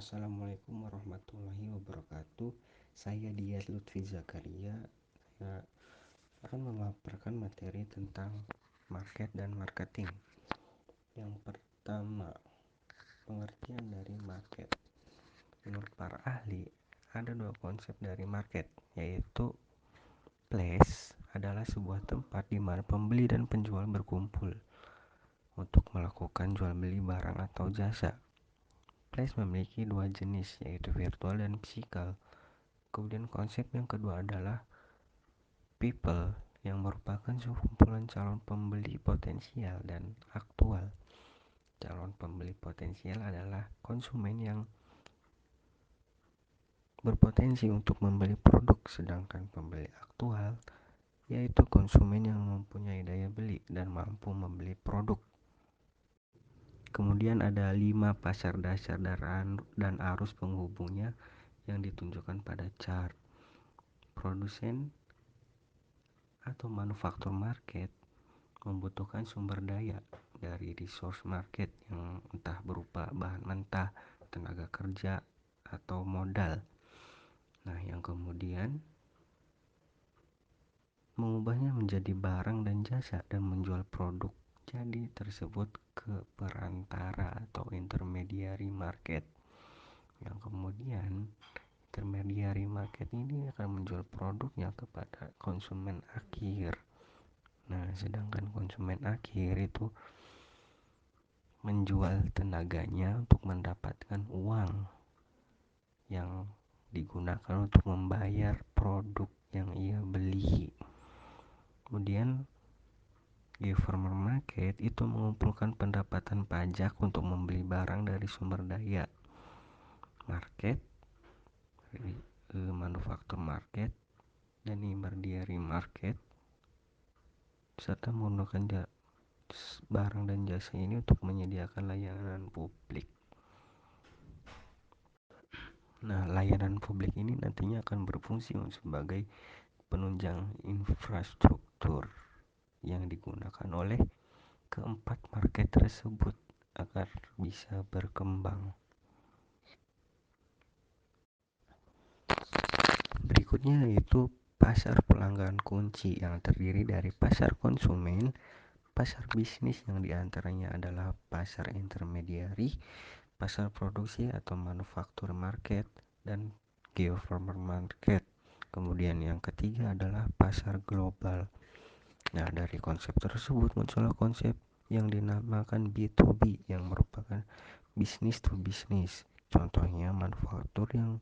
Assalamualaikum warahmatullahi wabarakatuh. Saya Dias Lutfi Zakaria. Saya akan memaparkan materi tentang market dan marketing. Yang pertama, pengertian dari market. Menurut para ahli, ada dua konsep dari market, yaitu place adalah sebuah tempat di mana pembeli dan penjual berkumpul untuk melakukan jual beli barang atau jasa. Place memiliki dua jenis, yaitu virtual dan physical. Kemudian konsep yang kedua adalah people, yang merupakan sekumpulan calon pembeli potensial dan aktual. Calon pembeli potensial adalah konsumen yang berpotensi untuk membeli produk, sedangkan pembeli aktual yaitu konsumen yang mempunyai daya beli dan mampu membeli produk. Kemudian ada 5 pasar dasar dan arus penghubungnya yang ditunjukkan pada chart. Produsen atau manufaktur market membutuhkan sumber daya dari resource market yang entah berupa bahan mentah, tenaga kerja, atau modal. Nah, yang kemudian mengubahnya menjadi barang dan jasa dan menjual produk jadi tersebut ke perantara atau intermediary market. Yang kemudian intermediary market ini akan menjual produknya kepada konsumen akhir. Nah, sedangkan konsumen akhir itu menjual tenaganya untuk mendapatkan uang yang digunakan untuk membayar produk yang ia beli. Kemudian government market itu mengumpulkan pendapatan pajak untuk membeli barang dari sumber daya market, manufaktur market, dan intermediary market, serta menggunakan barang dan jasa ini untuk menyediakan layanan publik. Nah, layanan publik ini nantinya akan berfungsi sebagai penunjang infrastruktur yang digunakan oleh keempat market tersebut agar bisa berkembang. Berikutnya yaitu pasar pelanggan kunci yang terdiri dari pasar konsumen, pasar bisnis yang diantaranya adalah pasar intermediari, pasar produksi atau manufaktur market, dan government market. Kemudian yang ketiga adalah pasar global. Nah, dari konsep tersebut muncullah konsep yang dinamakan B2B yang merupakan business to business. Contohnya manufaktur yang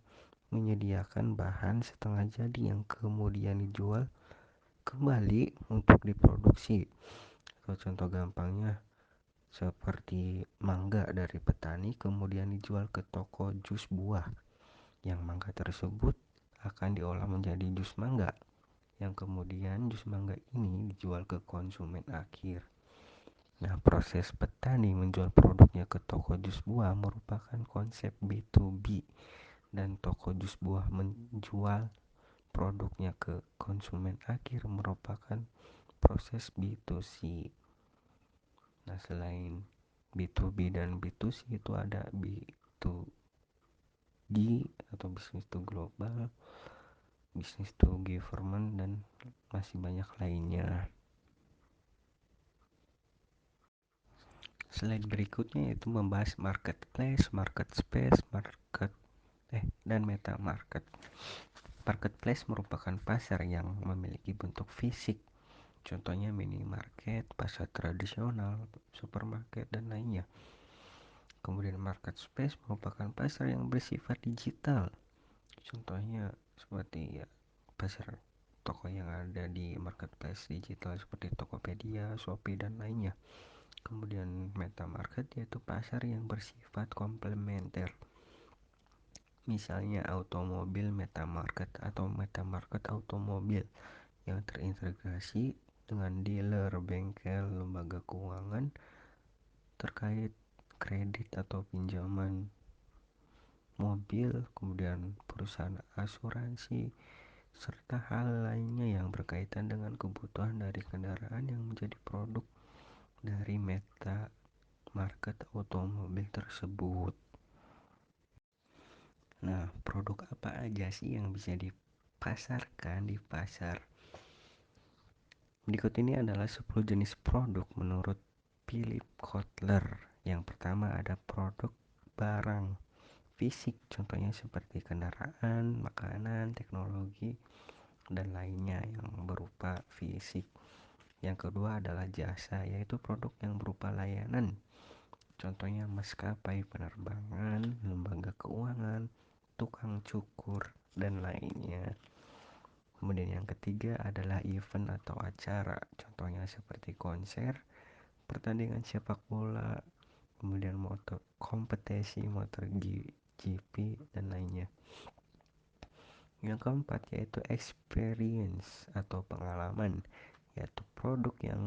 menyediakan bahan setengah jadi yang kemudian dijual kembali untuk diproduksi. Contoh gampangnya seperti mangga dari petani kemudian dijual ke toko jus buah. Yang mangga tersebut akan diolah menjadi jus mangga, yang kemudian jus mangga ini dijual ke konsumen akhir. Nah, proses petani menjual produknya ke toko jus buah merupakan konsep B2B, dan toko jus buah menjual produknya ke konsumen akhir merupakan proses B2C. Nah, selain B2B dan B2C itu ada B2G atau business to global, business to government, dan masih banyak lainnya. Slide berikutnya yaitu membahas marketplace, market space, dan meta market. Marketplace merupakan pasar yang memiliki bentuk fisik. Contohnya minimarket, pasar tradisional, supermarket, dan lainnya. Kemudian market space merupakan pasar yang bersifat digital. Contohnya seperti pasar toko yang ada di marketplace digital seperti Tokopedia, Shopee, dan lainnya. Kemudian meta market yaitu pasar yang bersifat komplementer. Misalnya automobil meta market atau meta market automobil yang terintegrasi dengan dealer, bengkel, lembaga keuangan terkait kredit atau pinjaman mobil, kemudian perusahaan asuransi, serta hal lainnya yang berkaitan dengan kebutuhan dari kendaraan yang menjadi produk dari meta market automobil tersebut. Nah, produk apa aja sih yang bisa dipasarkan di pasar? Berikut ini adalah 10 jenis produk menurut Philip Kotler. Yang pertama ada produk barang fisik, contohnya seperti kendaraan, makanan, teknologi, dan lainnya yang berupa fisik. Yang kedua adalah jasa, yaitu produk yang berupa layanan, contohnya maskapai penerbangan, lembaga keuangan, tukang cukur, dan lainnya. Kemudian yang ketiga adalah event atau acara, contohnya seperti konser, pertandingan sepak bola, kemudian motor kompetisi motor GP, dan lainnya. Yang keempat yaitu experience atau pengalaman, yaitu produk yang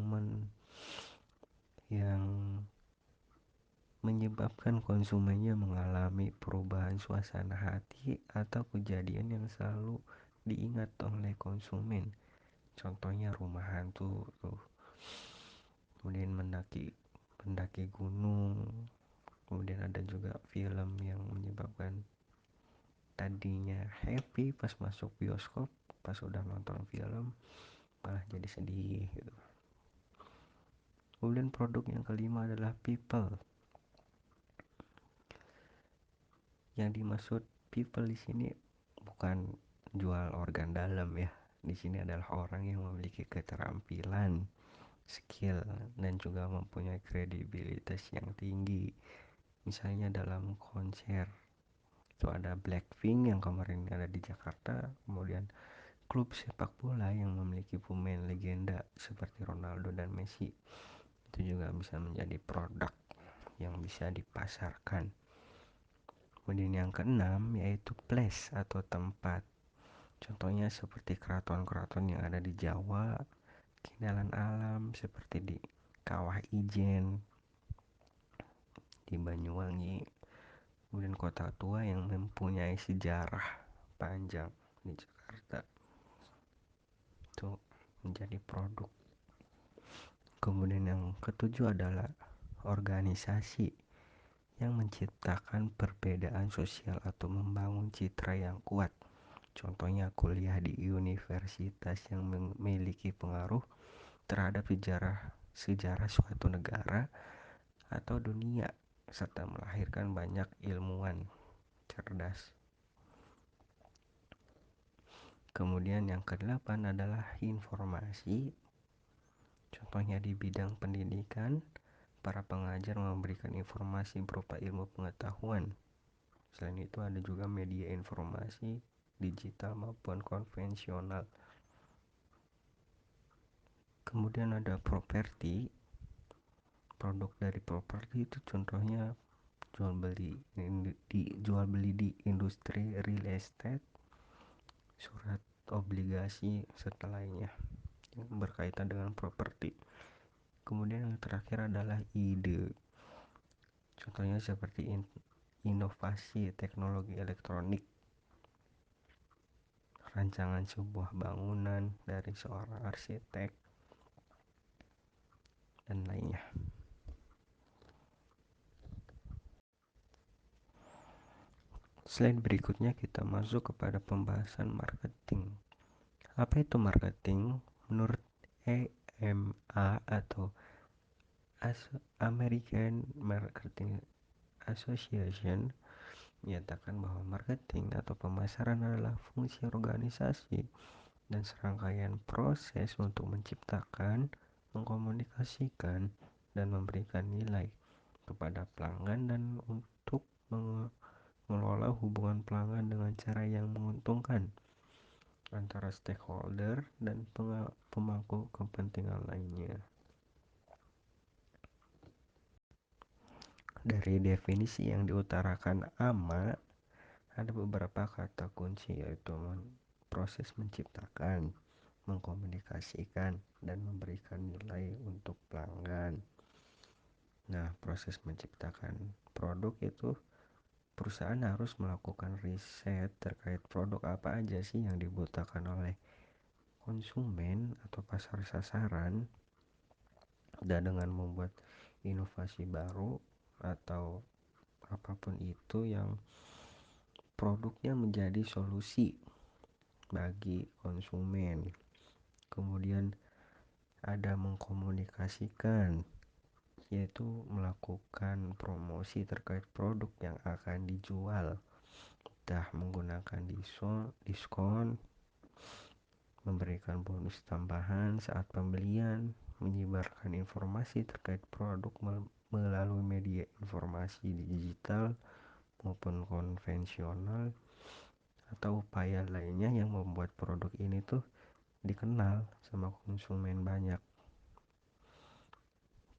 menyebabkan konsumennya mengalami perubahan suasana hati atau kejadian yang selalu diingat oleh konsumen. Contohnya rumah hantu tuh. Kemudian mendaki gunung. Kemudian ada juga film yang menyebabkan tadinya happy pas masuk bioskop, pas udah nonton film malah jadi sedih gitu. Kemudian produk yang kelima adalah people. Yang dimaksud people di sini bukan jual organ dalam ya. Di sini adalah orang yang memiliki keterampilan, skill, dan juga mempunyai kredibilitas yang tinggi. Misalnya dalam konser itu ada Blackpink yang kemarin ada di Jakarta, kemudian klub sepak bola yang memiliki pemain legenda seperti Ronaldo dan Messi. Itu juga bisa menjadi produk yang bisa dipasarkan. Kemudian yang keenam yaitu place atau tempat. Contohnya seperti keraton-keraton yang ada di Jawa, keindahan alam seperti di Kawah Ijen, di Banyuwangi, kemudian kota tua yang mempunyai sejarah panjang di Jakarta. Itu menjadi produk. Kemudian yang ketujuh adalah organisasi yang menciptakan perbedaan sosial atau membangun citra yang kuat. Contohnya kuliah di universitas yang memiliki pengaruh terhadap sejarah suatu negara atau dunia serta melahirkan banyak ilmuwan cerdas. Kemudian yang kedelapan adalah informasi. Contohnya di bidang pendidikan, para pengajar memberikan informasi berupa ilmu pengetahuan. Selain itu ada juga media informasi digital maupun konvensional. Kemudian ada properti. Produk dari properti itu contohnya jual beli di industri real estate, surat obligasi serta lainnya yang berkaitan dengan properti. Kemudian yang terakhir adalah ide. Contohnya seperti inovasi teknologi elektronik, rancangan sebuah bangunan dari seorang arsitek, dan lainnya. Slide berikutnya kita masuk kepada pembahasan marketing. Apa itu marketing? Menurut EMA atau American Marketing Association menyatakan bahwa marketing atau pemasaran adalah fungsi organisasi dan serangkaian proses untuk menciptakan, mengkomunikasikan, dan memberikan nilai kepada pelanggan dan untuk mengelola hubungan pelanggan dengan cara yang menguntungkan antara stakeholder dan pemangku kepentingan lainnya. Dari definisi yang diutarakan AMA, ada beberapa kata kunci yaitu proses menciptakan, mengkomunikasikan, dan memberikan nilai untuk pelanggan. Nah, proses menciptakan produk itu perusahaan harus melakukan riset terkait produk apa aja sih yang dibutuhkan oleh konsumen atau pasar sasaran, dan dengan membuat inovasi baru atau apapun itu yang produknya menjadi solusi bagi konsumen. Kemudian ada mengkomunikasikan, yaitu melakukan promosi terkait produk yang akan dijual, entah menggunakan diskon, memberikan bonus tambahan saat pembelian, menyebarkan informasi terkait produk melalui media informasi digital maupun konvensional, atau upaya lainnya yang membuat produk ini tuh dikenal sama konsumen banyak.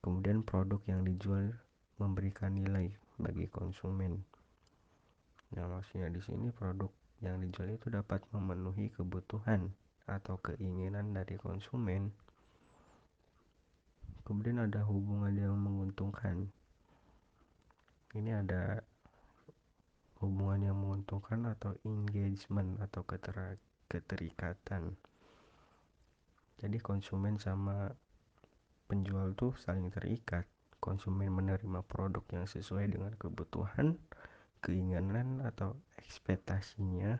Kemudian produk yang dijual memberikan nilai bagi konsumen. Nah, maksudnya di sini produk yang dijual itu dapat memenuhi kebutuhan atau keinginan dari konsumen. Kemudian ada hubungan yang menguntungkan. Ini ada hubungan yang menguntungkan atau engagement atau keterikatan. Jadi konsumen sama penjual tuh saling terikat. Konsumen menerima produk yang sesuai dengan kebutuhan, keinginan atau ekspektasinya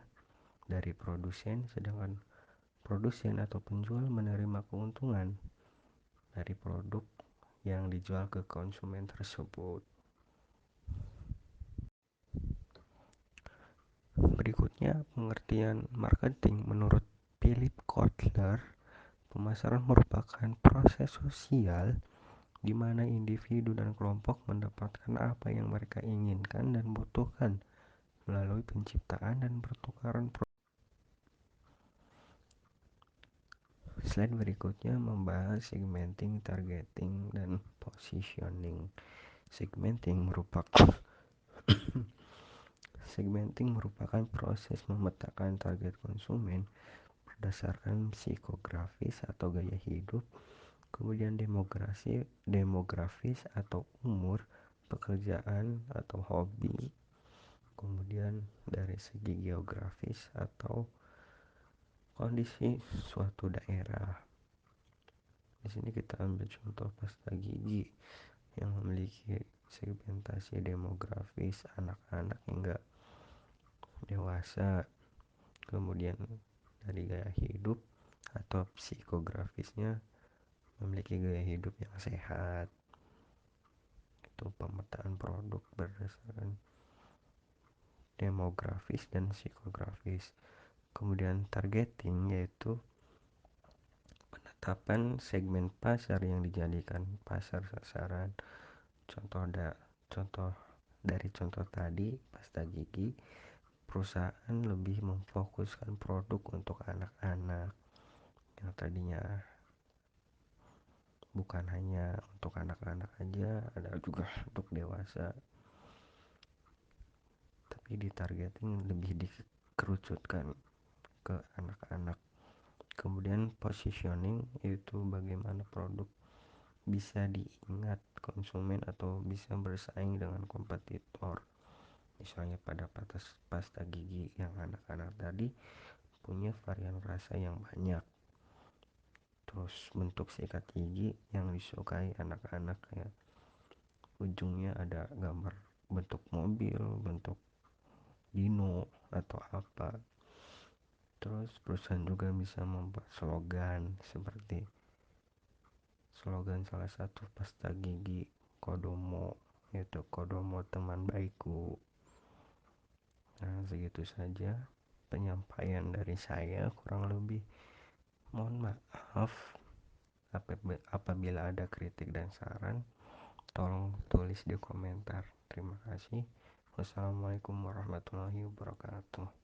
dari produsen, sedangkan produsen atau penjual menerima keuntungan dari produk yang dijual ke konsumen tersebut. Berikutnya, pengertian marketing menurut Philip Kotler. Pemasaran merupakan proses sosial di mana individu dan kelompok mendapatkan apa yang mereka inginkan dan butuhkan melalui penciptaan dan pertukaran produk. Slide berikutnya membahas segmenting, targeting, dan positioning. Segmenting merupakan proses memetakan target konsumen berdasarkan psikografis atau gaya hidup, kemudian demografis atau umur, pekerjaan atau hobi, kemudian dari segi geografis atau kondisi suatu daerah. Di sini kita ambil contoh pasta gigi yang memiliki segmentasi demografis anak-anak hingga dewasa. Kemudian dari gaya hidup atau psikografisnya memiliki gaya hidup yang sehat. Itu pemetaan produk berdasarkan demografis dan psikografis. Kemudian targeting yaitu penetapan segmen pasar yang dijadikan pasar sasaran. Contoh tadi pasta gigi, perusahaan lebih memfokuskan produk untuk anak-anak yang tadinya bukan hanya untuk anak-anak aja, ada juga untuk dewasa, tapi ditargeting lebih dikerucutkan ke anak-anak. Kemudian positioning yaitu bagaimana produk bisa diingat konsumen atau bisa bersaing dengan kompetitor. Misalnya pada pasta gigi yang anak-anak tadi punya varian rasa yang banyak. Terus bentuk sikat gigi yang disukai anak-anak, kayak ujungnya ada gambar bentuk mobil, bentuk dino atau apa. Terus perusahaan juga bisa membuat slogan seperti slogan salah satu pasta gigi Kodomo, yaitu Kodomo teman baikku. Nah, segitu saja penyampaian dari saya, kurang lebih mohon maaf apabila ada kritik dan saran, tolong tulis di komentar. Terima kasih. Wassalamualaikum warahmatullahi wabarakatuh.